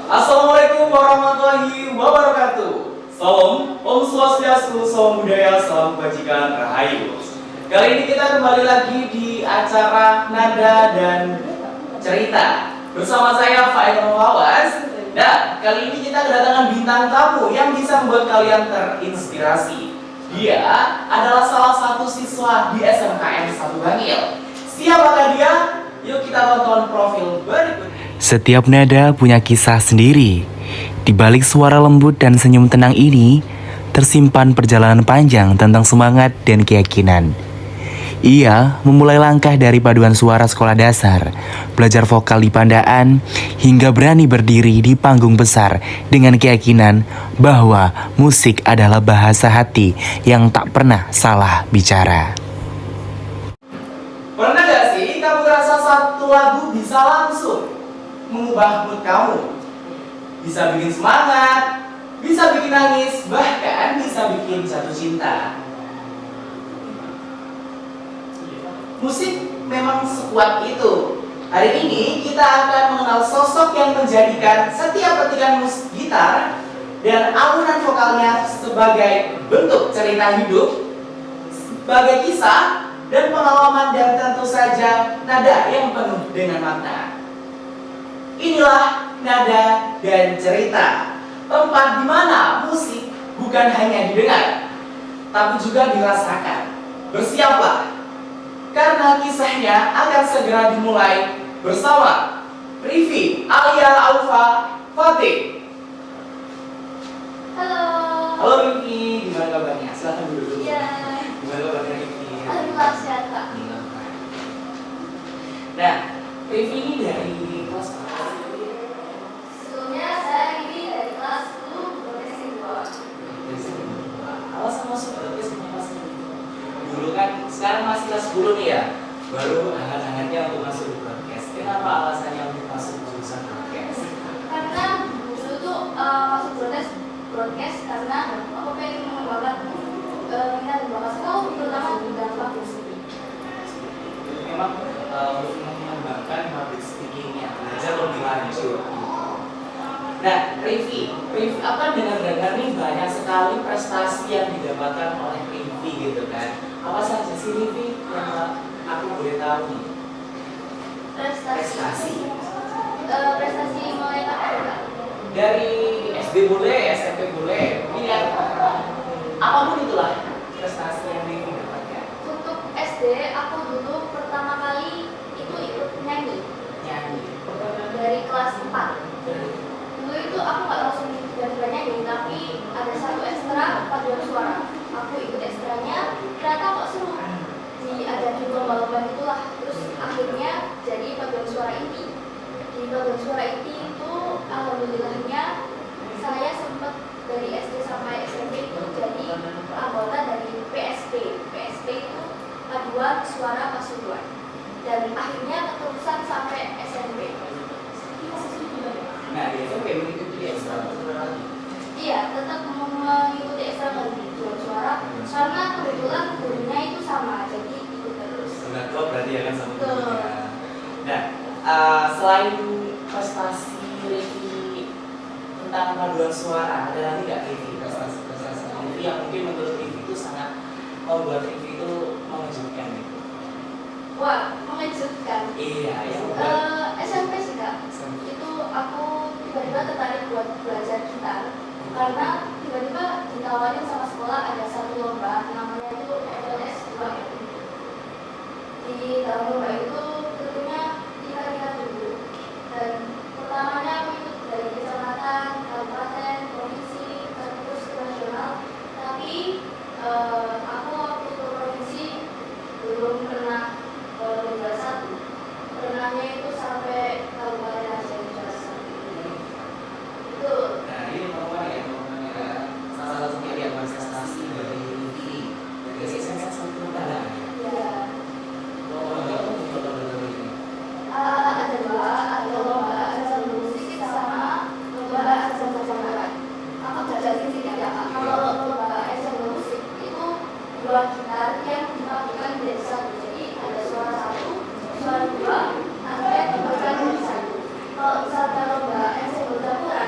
Assalamualaikum warahmatullahi wabarakatuh. Salam, Om Swastiastu, Salam Budaya, Salam Kebajikan, Rahayu. Kali ini kita kembali lagi di acara Nada dan Cerita bersama saya Faizal Fawaz. Dan kali ini kita kedatangan bintang tamu yang bisa membuat kalian terinspirasi. Dia adalah salah satu siswa di SMKN 1 Bangil. Siapakah dia? Yuk kita tonton profil berikut. Setiap nada punya kisah sendiri. Di balik suara lembut dan senyum tenang ini, tersimpan perjalanan panjang tentang semangat dan keyakinan. Ia memulai langkah dari paduan suara sekolah dasar, belajar vokal di Pandaan, hingga berani berdiri di panggung besar dengan keyakinan bahwa musik adalah bahasa hati yang tak pernah salah bicara. Pernah gak sih kamu merasa satu lagu bisa langsung mengubah mood kamu? Bisa bikin semangat, bisa bikin nangis, bahkan bisa bikin jatuh cinta. Musik memang sekuat itu. Hari ini kita akan mengenal sosok yang menjadikan setiap petikan musik gitar dan alunan vokalnya sebagai bentuk cerita hidup, sebagai kisah dan pengalaman, dan tentu saja nada yang penuh dengan makna. Inilah Nada dan Cerita, tempat di mana musik bukan hanya didengar, tapi juga dirasakan. Bersiaplah, karena kisahnya akan segera dimulai bersama Rivi Alia Alfa Fatih. Halo. Halo Rivi, gimana kabarnya? Silahkan duduk. Iya. Gimana kabarnya Rivi? Alhamdulillah sehat Kak. Nah, Rivi ini dari kelas apa? Sebelumnya saya ini dari kelas 10 Profesi 2. Alasan masuk podcast punya kelas 10. Dulu kan, sekarang masih kelas 10 nih ya. Baru hangat-hangatnya untuk masuk di podcast. Kenapa alasannya untuk masuk jurusan podcast? Karena dulu tuh masuk broadcast karena aku pengen mengembangkan minat dan bakatku terutama di bidang public speaking. Memang untuk mengembangkan public speaking-nya, belajar lebih lanjut. Nah, Rivi, apa dengar-dengar nih banyak sekali prestasi yang didapatkan oleh Rivi gitu kan? Apa saja sih Rivi yang aku boleh tahu nih? Prestasi mulai kapan Kak? Dari SD boleh, SMP boleh, pilihan apapun itulah prestasi yang Rivi dapatkan. Untuk SD aku dulu pertama kali itu ikut nyanyi Nyanyi. dari kelas 4. Dulu itu aku nggak langsung tiba-tiba nyanyi, tapi ada satu ekstra paduan suara. Aku ikut ekstranya, ternyata kok seru. Diajakin lomba-lomba itulah, terus akhirnya jadi paduan suara inti. Di paduan suara inti itu alhamdulillahnya saya sempat dari SD sampai SMP itu jadi anggota dari PSP. PSP itu paduan suara pasuruan. Dan akhirnya keterusan sampai SMP. Nah, di SMP mengikuti ekstra lagi. Iya, tetap mengikuti ekstra paduan suara karena kebetulan gurunya itu sama, jadi ikut terus. Sudah klop berarti ya kan sama Betul. gurunya. Nah, selain prestasi Rivi tentang paduan suara, ada lagi nggak Rivi prestasi Rivi yang mungkin menurut Rivi itu sangat membuat Rivi itu mengejutkan gitu? Wah, mengejutkan. Iya, yang membuat SMP sih Kak. Itu aku tiba-tiba tertarik buat belajar gitar karena tiba-tiba ditawarin sama sekolah ada satu lomba namanya itu FLS 2. Di dalam lomba itu tentunya tingkat dulu, dan pertamanya aku ikut dari kecamatan, kabupaten, provinsi, terus ke nasional. Tapi aku waktu ke provinsi belum pernah juara 1. Pernahnya itu sampai kabupaten aja juara 1. Itu. nah ini pengumuman ya, salah satu pilihan prestasi dari Rivi dari SMP sampai Pandaan. Ya. Lomba ini. Ada dua, ada lomba azan musik sama lomba azan campuran. Aku jelasin sih ya Kak. Kalau lomba azan musik itu dua gitar yang dipadukan menjadi satu. Jadi ada suara satu, suara dua, sampai dipadukan menjadi satu. Kalau misalnya lomba azan campuran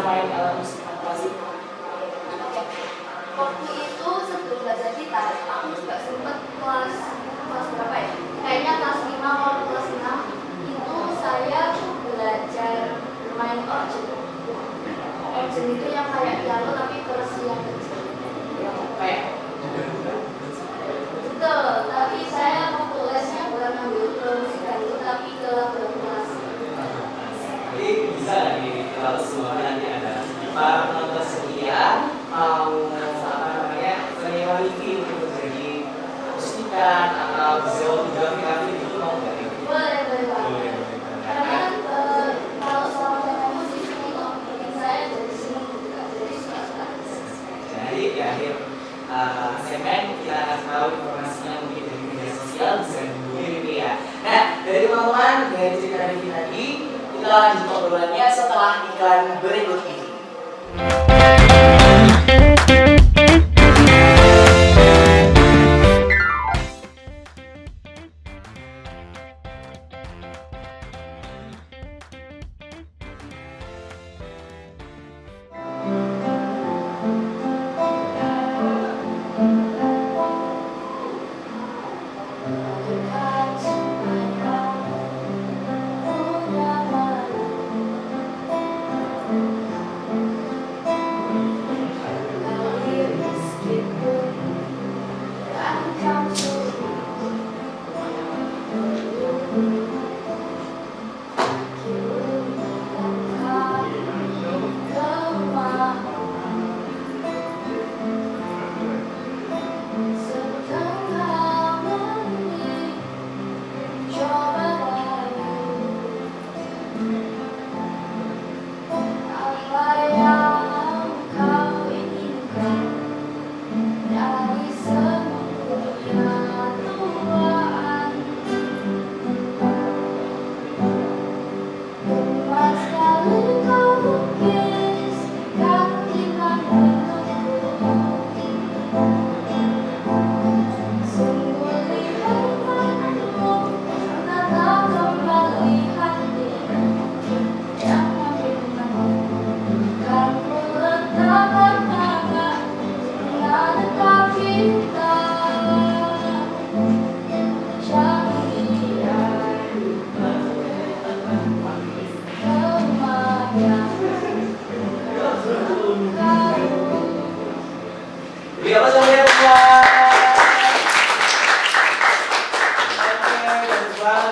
main alat musik apa sih? Oke. Waktu itu sebelum belajar gitar, aku juga sempet kelas berapa ya? Kayaknya kelas 5 atau kelas 6 itu saya belajar bermain organ. Organ itu yang kayak piano tapi versi yang kecil. Yang kayak Betul, tapi saya waktu lesnya bukan ngambil ke musik itu tapi ke laboratorium kelas. Jadi bisa nggak nih kalau semuanya nanti ada para penonton setia mau apa namanya senior ini untuk jadi akustikan atau geografi itu mau nggak nih? Boleh, boleh banget. Boleh. Karena kalau soal dengan musik itu bikin saya jadi senang juga, jadi suka. Jadi di akhir segmen kita akan tahu informasinya mungkin dari media sosial bisa dihubungi ini ya. Nah dari teman-teman dari cerita Devi tadi kita lanjut obrolannya setelah iklan berikut ini. Jadi apa